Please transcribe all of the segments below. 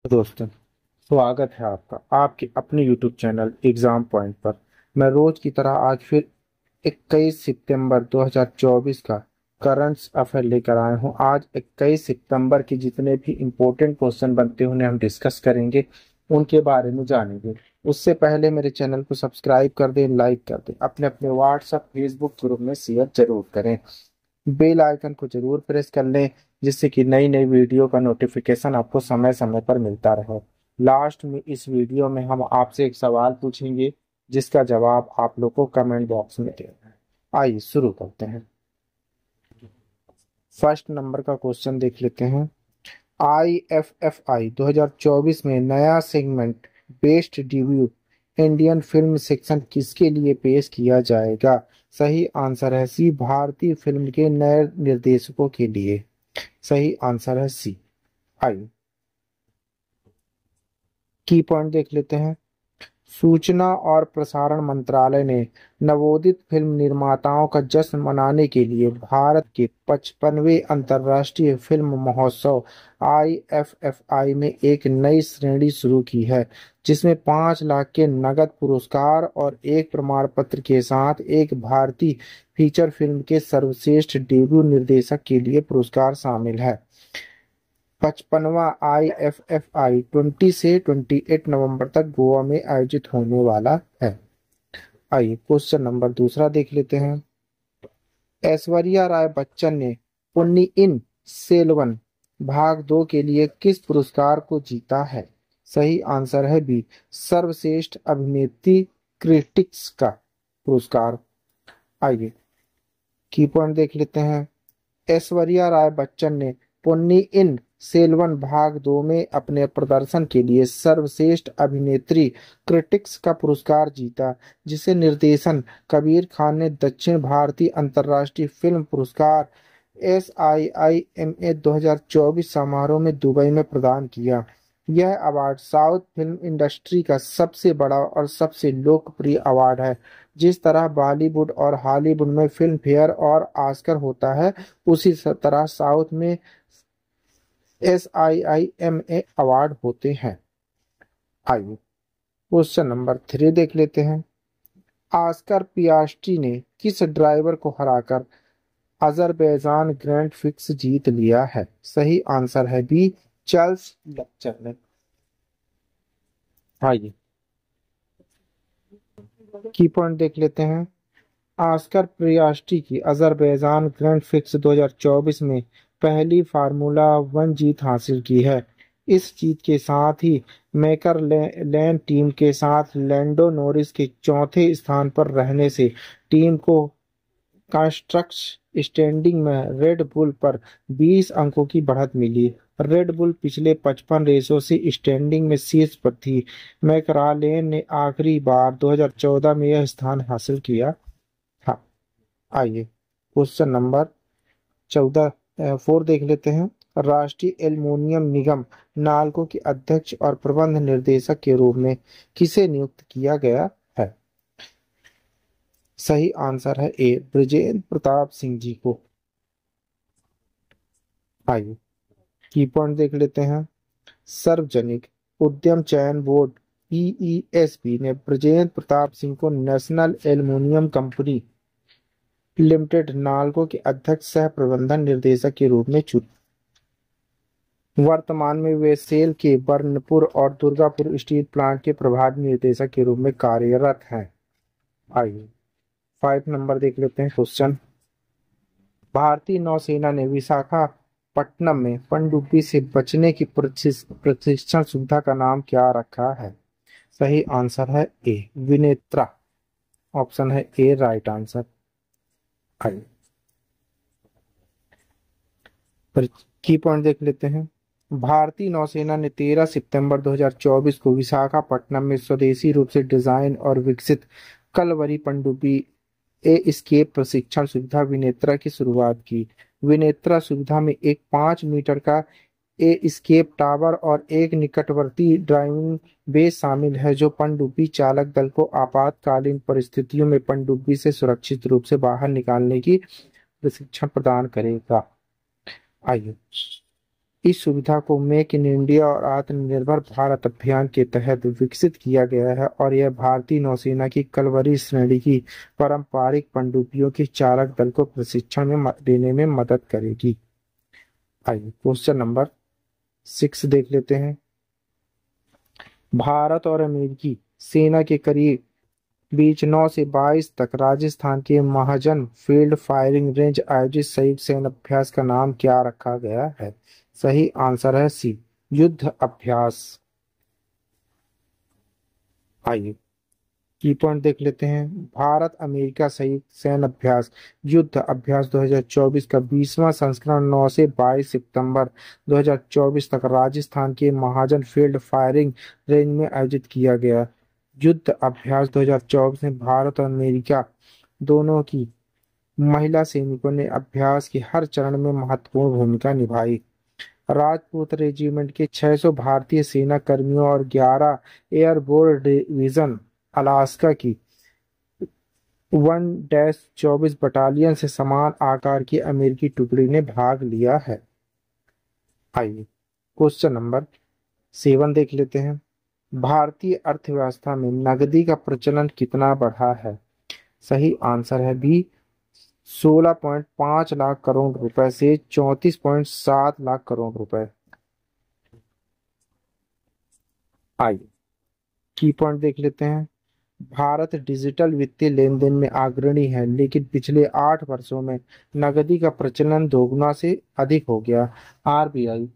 दोस्तों, स्वागत है आपका आपके अपने YouTube चैनल एग्जाम पॉइंट पर। मैं रोज की तरह आज फिर 21 सितंबर 2024 का करंट अफेयर लेकर आया हूं। आज 21 सितंबर के जितने भी इम्पोर्टेंट क्वेश्चन बनते हैं उन्हें हम डिस्कस करेंगे, उनके बारे में जानेंगे। उससे पहले मेरे चैनल को सब्सक्राइब कर दें, लाइक कर दें, अपने अपने व्हाट्सएप फेसबुक ग्रुप में शेयर जरूर करें। बेल आइकन को जरूर प्रेस कर लें, जिससे कि नई नई वीडियो का नोटिफिकेशन आपको समय समय पर मिलता रहे। लास्ट में इस वीडियो में हम आपसे एक सवाल पूछेंगे, जिसका जवाब आप लोग को कमेंट बॉक्स में देना है। आइए शुरू करते हैं। फर्स्ट नंबर का क्वेश्चन देख लेते हैं। IFFI 2024 में नया segment best debut Indian film section किसके लिए पेश किया जाएगा? सही आंसर है सी, भारतीय फिल्म के नए निर्देशकों के लिए। सही आंसर है सी। आइए की पॉइंट देख लेते हैं। सूचना और प्रसारण मंत्रालय ने नवोदित फिल्म निर्माताओं का जश्न मनाने के लिए भारत के 55वें अंतर्राष्ट्रीय फिल्म महोत्सव IFFI में एक नई श्रेणी शुरू की है, जिसमें 5 लाख के नगद पुरस्कार और एक प्रमाण पत्र के साथ एक भारतीय फीचर फिल्म के सर्वश्रेष्ठ डेब्यू निर्देशक के लिए पुरस्कार शामिल है। 55वां IFFI 20 से 28 नवंबर तक गोवा में आयोजित होने वाला है। आइए क्वेश्चन नंबर दूसरा देख लेते हैं। ऐश्वर्या राय बच्चन ने पोन्नियिन सेल्वन भाग 2 के लिए किस पुरस्कार को जीता है? सही आंसर है बी, सर्वश्रेष्ठ अभिनेत्री क्रिटिक्स का पुरस्कार। आइए की पॉइंट देख लेते हैं। ऐश्वर्या राय बच्चन ने पोन्नियिन सेल्वन भाग 2 में अपने प्रदर्शन के लिए सर्वश्रेष्ठ अभिनेत्री क्रिटिक्स का पुरस्कार जीता, जिसे निर्देशन कबीर खान ने दक्षिण भारतीय अंतर्राष्ट्रीय फिल्म पुरस्कार SIIMA 2024 समारोह में दुबई में प्रदान किया। यह अवार्ड साउथ फिल्म इंडस्ट्री का सबसे बड़ा और सबसे लोकप्रिय अवार्ड है। जिस तरह बॉलीवुड और हॉलीवुड में फिल्म फेयर और ऑस्कर होता है, उसी तरह साउथ में SIIMA अवार्ड होते हैं। आइए क्वेश्चन नंबर 3 देख लेते हैं। ऑस्कर पियास्ट्री ने किस ड्राइवर को हराकर अजरबैजान ग्रैंड फिक्स जीत लिया है? सही आंसर है बी, चार्ल्स लेक्चर ने। आइए की पॉइंट देख लेते हैं। ऑस्कर पियास्ट्री की अजरबैजान ग्रैंड फिक्स 2024 में पहली फार्मूला वन जीत हासिल की है। इस जीत के साथ ही मैकर लैन टीम के साथ लैंडो नॉरिस के चौथे स्थान पर रहने से टीम को कंस्ट्रक्ट्स स्टैंडिंग में रेड बुल पर 20 अंकों की बढ़त मिली। रेड बुल पिछले 55 रेसों से स्टैंडिंग में शीर्ष पर थी। मैकरालेन ने आखिरी बार 2014 में यह स्थान हासिल किया था। आइए क्वेश्चन नंबर 4 देख लेते हैं। राष्ट्रीय एल्युमिनियम निगम नालको के अध्यक्ष और प्रबंध निर्देशक के रूप में किसे नियुक्त किया गया है? सही आंसर है ए, ब्रजेंद्र प्रताप सिंह जी को। आइए की पॉइंट देख लेते हैं। सार्वजनिक उद्यम चयन बोर्ड PESB ने ब्रजेंद्र प्रताप सिंह को national aluminium company limited NALCO के अध्यक्ष सह प्रबंधन निर्देशक के रूप में चुना। वर्तमान में वे सेल के बर्नपुर और दुर्गापुर स्टील प्लांट के प्रभारी निर्देशक के रूप में कार्यरत हैं। आइए 5 नंबर देख लेते हैं क्वेश्चन। भारतीय नौसेना ने विशाखापट्टनम में पनडुब्बी से बचने की प्रशिक्षण सुविधा का नाम क्या रखा है? सही आंसर है ए, विनेत्रा। ऑप्शन है ए राइट आंसर। आइए की पॉइंट देख लेते हैं। भारतीय नौसेना ने 13 सितंबर 2024 को विशाखापट्टनम में स्वदेशी रूप से डिजाइन और विकसित कलवरी पनडुब्बी एस्केप प्रशिक्षण सुविधा विनेत्रा की शुरुआत की। विनेत्रा सुविधा में एक 5 मीटर का एस्केप टावर और एक निकटवर्ती ड्राइविंग बेस शामिल है, जो पनडुब्बी चालक दल को आपातकालीन परिस्थितियों में पनडुब्बी से सुरक्षित रूप से बाहर निकालने की प्रशिक्षण प्रदान करेगा। आइए इस सुविधा को मेक इन इंडिया और आत्मनिर्भर भारत अभियान के तहत विकसित किया गया है और यह भारतीय नौसेना की कलवरी श्रेणी की पारंपरिक पनडुब्बियों के चालक दल को प्रशिक्षण देने में मदद करेगी। आइए क्वेश्चन नंबर 6 देख लेते हैं। भारत और अमेरिकी सेना के करीब बीच 9 से 22 तक राजस्थान के महाजन फील्ड फायरिंग रेंज आयोजित संयुक्त सैन्य अभ्यास का नाम क्या रखा गया है? सही आंसर है सी, युद्ध अभ्यास। आइए की पॉइंट देख लेते हैं। भारत अमेरिका संयुक्त सैन्य अभ्यास युद्ध अभ्यास 2024 का 20वां संस्करण 9 से 22 सितंबर 2024 तक राजस्थान के महाजन फील्ड फायरिंग रेंज में आयोजित किया गया। युद्ध अभ्यास 2024 में भारत और अमेरिका दोनों की महिला सैनिकों ने अभ्यास के हर चरण में महत्वपूर्ण भूमिका निभाई। राजपूत रेजिमेंट के 600 भारतीय सेना कर्मियों और 11 एयरबोर्न डिवीजन अलास्का की 1-24 बटालियन से समान आकार की अमेरिकी टुकड़ी ने भाग लिया है। आइए क्वेश्चन नंबर 7 देख लेते हैं। भारतीय अर्थव्यवस्था में नकदी का प्रचलन कितना बढ़ा है? सही आंसर है बी, 16.5 लाख करोड़ रुपए से 34.7 लाख करोड़ रुपए। आइए की पॉइंट देख लेते हैं। भारत डिजिटल वित्तीय लेन देन में अग्रणी है, लेकिन पिछले 8 वर्षों में नकदी का प्रचलन दोगुना से अधिक हो गया। आरबीआई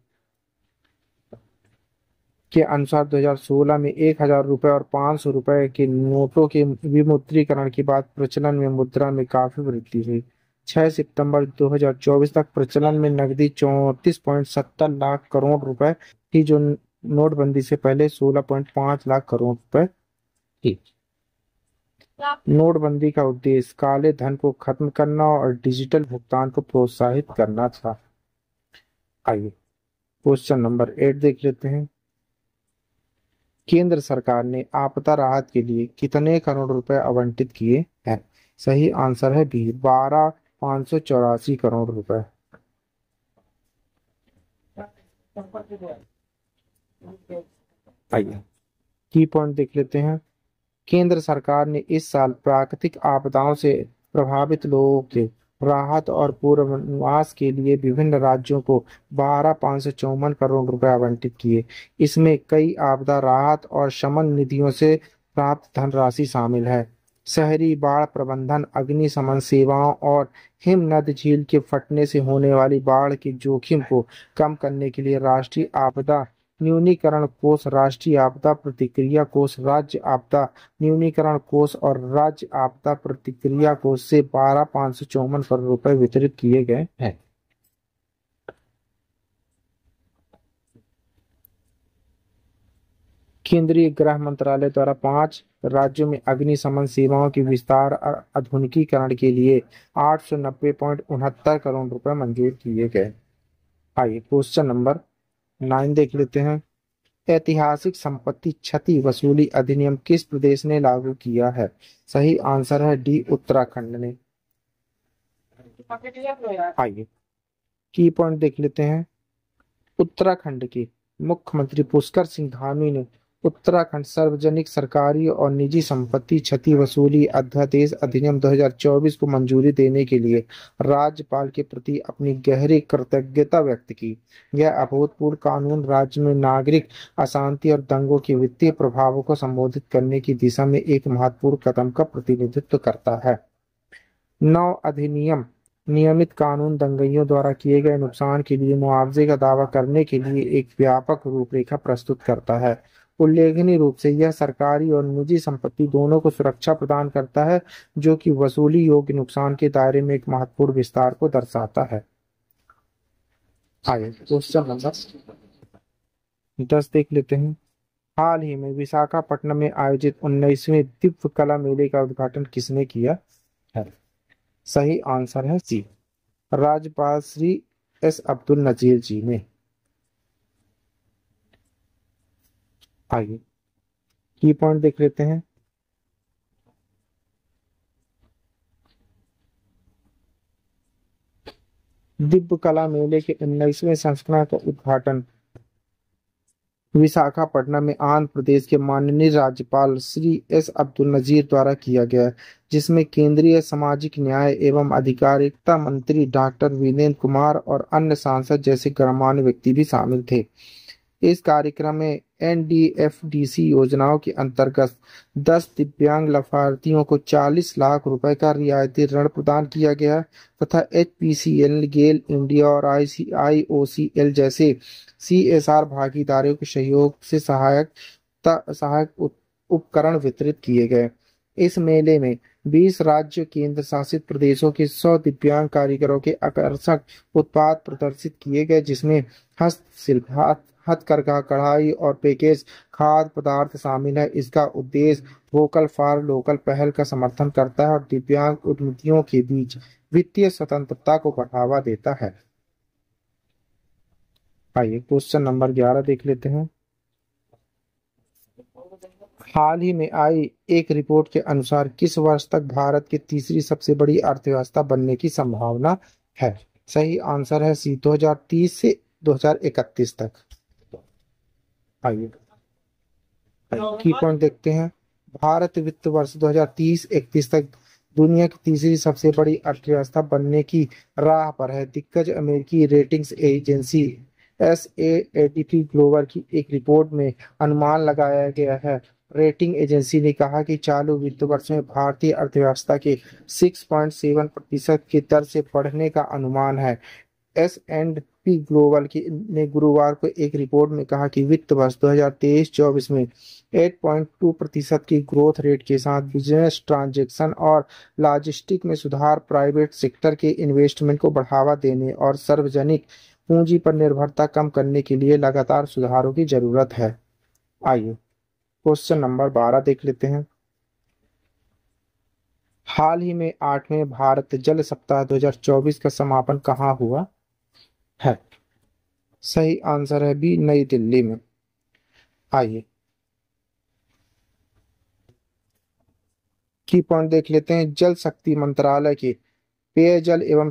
के अनुसार 2016 में 1,000 रुपए और 500 रुपए के नोटों के विमुद्रीकरण के बाद प्रचलन में मुद्रा में काफी वृद्धि हुई। 6 सितंबर 2024 तक प्रचलन में नकदी 34.70 लाख करोड़ रुपए थी, जो नोटबंदी से पहले 16.5 लाख करोड़ रुपए थी। नोटबंदी का उद्देश्य काले धन को खत्म करना और डिजिटल भुगतान को प्रोत्साहित करना था। आइए क्वेश्चन नंबर 8 देख लेते हैं। केंद्र सरकार ने आपदा राहत के लिए कितने करोड़ रुपए आवंटित किए हैं? सही आंसर है बी, 12,584 करोड़ रुपए। आइए की पॉइंट देख लेते हैं। केंद्र सरकार ने इस साल प्राकृतिक आपदाओं से प्रभावित लोगों के राहत और पुनर्वास के लिए विभिन्न राज्यों को 12,554 करोड़ रुपए आवंटित किए। इसमें कई आपदा राहत और शमन निधियों से प्राप्त धनराशि शामिल है। शहरी बाढ़ प्रबंधन, अग्निशमन सेवाओं और हिमनद झील के फटने से होने वाली बाढ़ के जोखिम को कम करने के लिए राष्ट्रीय आपदा न्यूनीकरण कोष, राष्ट्रीय आपदा प्रतिक्रिया कोष, राज्य आपदा न्यूनीकरण कोष और राज्य आपदा प्रतिक्रिया कोष से 12,554 करोड़ रुपए वितरित किए गए हैं। केंद्रीय गृह मंत्रालय द्वारा 5 राज्यों में अग्निशमन सेवाओं के विस्तार और आधुनिकीकरण के लिए 890.69 करोड़ रुपए मंजूर किए गए। आइए क्वेश्चन नंबर 9 देख लेते हैं। ऐतिहासिक संपत्ति क्षति वसूली अधिनियम किस प्रदेश ने लागू किया है? सही आंसर है डी, उत्तराखंड ने। आइए की पॉइंट देख लेते हैं। उत्तराखंड के मुख्यमंत्री पुष्कर सिंह धामी ने उत्तराखंड सार्वजनिक, सरकारी और निजी संपत्ति क्षति वसूली अध्यादेश अधिनियम 2024 को मंजूरी देने के लिए राज्यपाल के प्रति अपनी गहरी कृतज्ञता व्यक्त की। यह अभूतपूर्व कानून राज्य में नागरिक अशांति और दंगों के वित्तीय प्रभावों को संबोधित करने की दिशा में एक महत्वपूर्ण कदम का प्रतिनिधित्व करता है। नौ अधिनियम नियमित कानून दंगइयों द्वारा किए गए नुकसान के लिए मुआवजे का दावा करने के लिए एक व्यापक रूपरेखा प्रस्तुत करता है। उल्लेखनीय रूप से यह सरकारी और निजी संपत्ति दोनों को सुरक्षा प्रदान करता है, जो कि वसूली योग्य नुकसान के दायरे में एक महत्वपूर्ण विस्तार को दर्शाता है। आइए क्वेश्चन नंबर 10 देख लेते हैं। हाल ही में विशाखापट्टनम में आयोजित 19वें दिव्य कला मेले का उद्घाटन किसने किया है? सही आंसर है सी, राज्यपाल श्री एस अब्दुल नजीर जी ने। आगे की पॉइंट देख लेते हैं। दिव्य कला मेले के 19वें संस्करण का उद्घाटन विशाखापट्टनम में आंध्र प्रदेश के माननीय राज्यपाल श्री एस अब्दुल नजीर द्वारा किया गया, जिसमें केंद्रीय सामाजिक न्याय एवं अधिकारिता मंत्री डॉक्टर वीरेंद्र कुमार और अन्य सांसद जैसे गणमान्य व्यक्ति भी शामिल थे। इस कार्यक्रम में एनडीएफडीसी योजनाओं के अंतर्गत 10 दिव्यांग लाभार्थियों को 40 लाख रुपए का रियायती ऋण प्रदान किया गया तथा एचपीसीएल, गेल इंडिया और आईओसीएल जैसे सीएसआर भागीदारों के सहयोग से सहायक उपकरण वितरित किए गए। इस मेले में 20 राज्य केंद्र शासित प्रदेशों के 100 दिव्यांग कारीगरों के आकर्षक उत्पाद प्रदर्शित किए गए, जिसमें हस्तशिल्प, हथकरघा, कढ़ाई और पैकेज खाद्य पदार्थ शामिल है। इसका उद्देश्य वोकल फॉर लोकल पहल का समर्थन करता है और दिव्यांग उद्यमियों के बीच वित्तीय स्वतंत्रता को बढ़ावा देता है। आइए क्वेश्चन नंबर 11 देख लेते हैं। हाल ही में आई एक रिपोर्ट के अनुसार किस वर्ष तक भारत की तीसरी सबसे बड़ी अर्थव्यवस्था बनने की संभावना है? सही आंसर है सी, 2030 से 2031 तक। आइए की पॉइंट देखते हैं। भारत वित्त वर्ष 2030-31 तक दुनिया की तीसरी सबसे बड़ी अर्थव्यवस्था बनने की राह पर है। दिग्गज अमेरिकी रेटिंग्स एजेंसी एसएडीपी ग्लोबल की एक रिपोर्ट में अनुमान लगाया गया है। रेटिंग एजेंसी ने कहा कि चालू वित्त वर्ष में भारतीय अर्थव्यवस्था के 6.7% की दर से बढ़ने का अनुमान है। एस&पी ग्लोबल ने गुरुवार को एक रिपोर्ट में कहा कि वित्त वर्ष 2023-24 में 8.2% की ग्रोथ रेट के साथ बिजनेस ट्रांजैक्शन और लॉजिस्टिक में सुधार, प्राइवेट सेक्टर के इन्वेस्टमेंट को बढ़ावा देने और सार्वजनिक पूंजी पर निर्भरता कम करने के लिए लगातार सुधारों की जरूरत है। आइए क्वेश्चन नंबर 12 देख लेते हैं। हाल ही में 8वें भारत जल सप्ताह 2024 का समापन कहाँ हुआ है? सही आंसर है बी, नई दिल्ली में। आइए की पॉइंट देख लेते हैं। जल शक्ति मंत्रालय के पेयजल एवं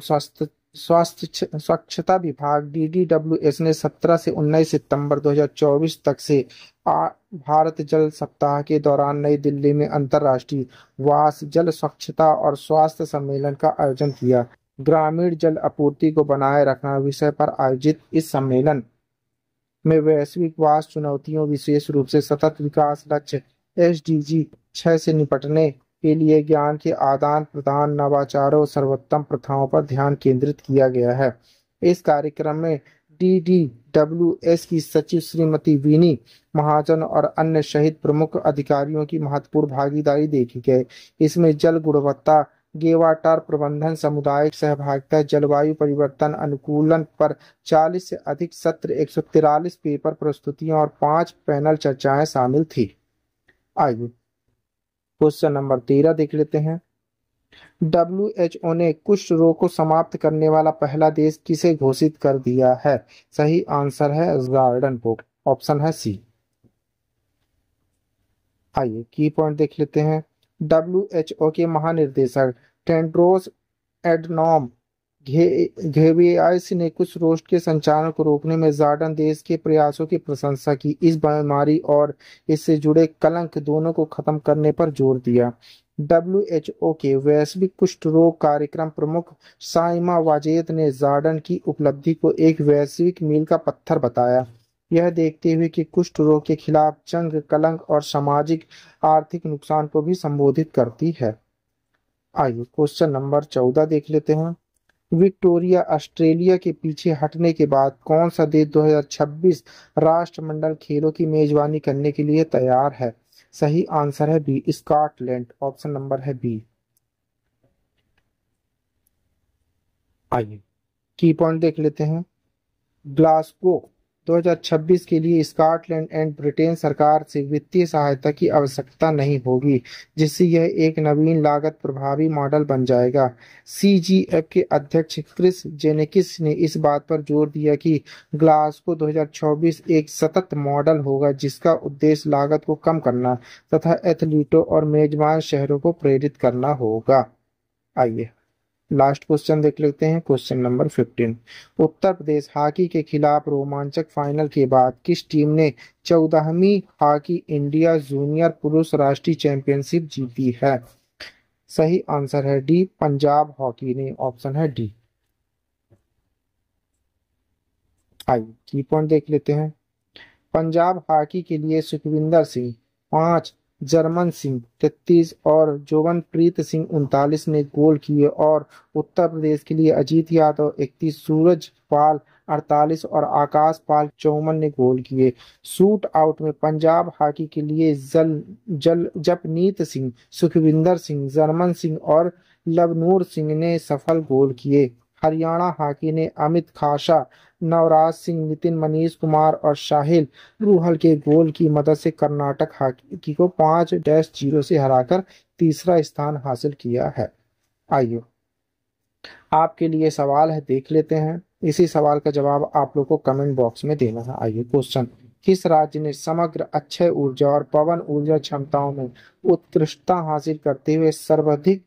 स्वच्छता विभाग डीडीडब्ल्यूएस ने 17 से 19 सितंबर 2024 तक से भारत जल सप्ताह के दौरान नई दिल्ली में अंतर्राष्ट्रीय वास जल स्वच्छता और स्वास्थ्य सम्मेलन का आयोजन किया। ग्रामीण जल आपूर्ति को बनाए रखना विषय पर आयोजित इस सम्मेलन में वैश्विक वास चुनौतियों, विशेष रूप से सतत विकास लक्ष्य एसडीजी 6 से निपटने के लिए ज्ञान के आदान प्रदान, नवाचारों, सर्वोत्तम प्रथाओं पर ध्यान केंद्रित किया गया है। इस कार्यक्रम में डीडीडब्ल्यूएस की सचिव श्रीमती वीनी महाजन और अन्य सहित प्रमुख अधिकारियों की महत्वपूर्ण भागीदारी देखी गई। इसमें जल गुणवत्ता, गेवाटार प्रबंधन, सामुदायिक सहभागिता, जलवायु परिवर्तन अनुकूलन पर 40 से अधिक सत्र, 143 पेपर प्रस्तुतियां और 5 पैनल चर्चाएं शामिल थी। आइए क्वेश्चन नंबर 13 देख लेते हैं। WHO ने कुष्ठ रोग को समाप्त करने वाला पहला देश किसे घोषित कर दिया है? सही आंसर है जॉर्डन को, ऑप्शन है सी। आइए की पॉइंट देख लेते हैं। WHO के महानिर्देशक टेड्रोस एडनॉम घेब्रेयेसस ने कुछ रोग के संचालन को रोकने में जॉर्डन देश के प्रयासों की प्रशंसा की। इस बीमारी और इससे जुड़े कलंक दोनों को खत्म करने पर जोर दिया। WHO के वैश्विक कुष्ठ रोग कार्यक्रम प्रमुख साइमा वाजेद ने जॉर्डन की उपलब्धि को एक वैश्विक मील का पत्थर बताया, यह देखते हुए कि कुष्ठ रोग के खिलाफ जंग कलंक और सामाजिक आर्थिक नुकसान को भी संबोधित करती है। आइए क्वेश्चन नंबर 14 देख लेते हैं। विक्टोरिया ऑस्ट्रेलिया के पीछे हटने के बाद कौन सा देश 2026 राष्ट्रमंडल खेलों की मेजबानी करने के लिए तैयार है? सही आंसर है बी, स्कॉटलैंड, ऑप्शन नंबर है बी। आइए की पॉइंट देख लेते हैं। ग्लासगो 2026 के लिए स्कॉटलैंड एंड ब्रिटेन सरकार से वित्तीय सहायता की आवश्यकता नहीं होगी, जिससे यह एक नवीन लागत प्रभावी मॉडल बन जाएगा। CGF के अध्यक्ष क्रिस जेनिकिस ने इस बात पर जोर दिया कि ग्लासगो 2024 एक सतत मॉडल होगा जिसका उद्देश्य लागत को कम करना तथा एथलीटों और मेजबान शहरों को प्रेरित करना होगा। आइए लास्ट क्वेश्चन देख लेते हैं, question number 15। Uttar Pradesh hockey के खिलाफ रोमांचक फाइनल के बाद किस टीम ने 14वीं हॉकी इंडिया जूनियर पुरुष राष्ट्रीय चैंपियनशिप जीती है? सही आंसर है डी, पंजाब हॉकी ने। ऑप्शन है डी। आइए की पॉइंट देख लेते हैं। पंजाब हॉकी के लिए सुखविंदर सिंह 5, जर्मन सिंह 33 और जोगनप्रीत सिंह 39 ने गोल किए और उत्तर प्रदेश के लिए अजीत यादव 31, सूरज पाल 48 और आकाश पाल 54 ने गोल किए। शूट आउट में पंजाब हॉकी के लिए जपनीत सिंह, सुखविंदर सिंह, जर्मन सिंह और लवनूर सिंह ने सफल गोल किए। हरियाणा हॉकी ने अमित खासा, नवराज सिंह, नितिन मनीष कुमार और शाहिल रूहल के गोल की मदद से कर्नाटक हॉकी को 5-0 से हराकर तीसरा स्थान हासिल किया है। आइए आपके लिए सवाल है, देख लेते हैं। इसी सवाल का जवाब आप लोग को कमेंट बॉक्स में देना है। आइए क्वेश्चन, किस राज्य ने समग्र अक्षय ऊर्जा और पवन ऊर्जा क्षमताओं में उत्कृष्टता हासिल करते हुए सर्वाधिक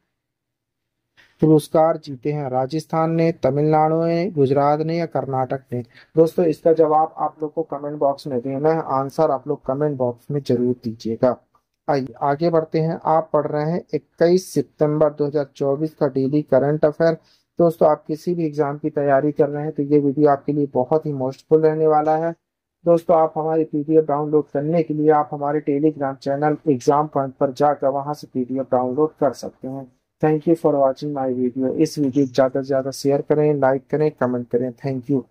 पुरस्कार जीते हैं? राजस्थान ने, तमिलनाडु ने, गुजरात ने या कर्नाटक ने? दोस्तों इसका जवाब आप लोग को कमेंट बॉक्स में देना है। आंसर आप लोग कमेंट बॉक्स में जरूर दीजिएगा। आइए आगे बढ़ते हैं। आप पढ़ रहे हैं 21 सितंबर 2024 का डेली करंट अफेयर। दोस्तों आप किसी भी एग्जाम की तैयारी कर रहे हैं तो ये वीडियो आपके लिए बहुत ही मोस्टफुल रहने वाला है। दोस्तों आप हमारी पीडीएफ डाउनलोड करने के लिए आप हमारे टेलीग्राम चैनल एग्जाम पॉइंट पर जाकर वहां से पीडीएफ डाउनलोड कर सकते हैं। Thank you for watching my video. इस वीडियो को ज़्यादा से ज़्यादा शेयर करें, लाइक करें, कमेंट करें। Thank you.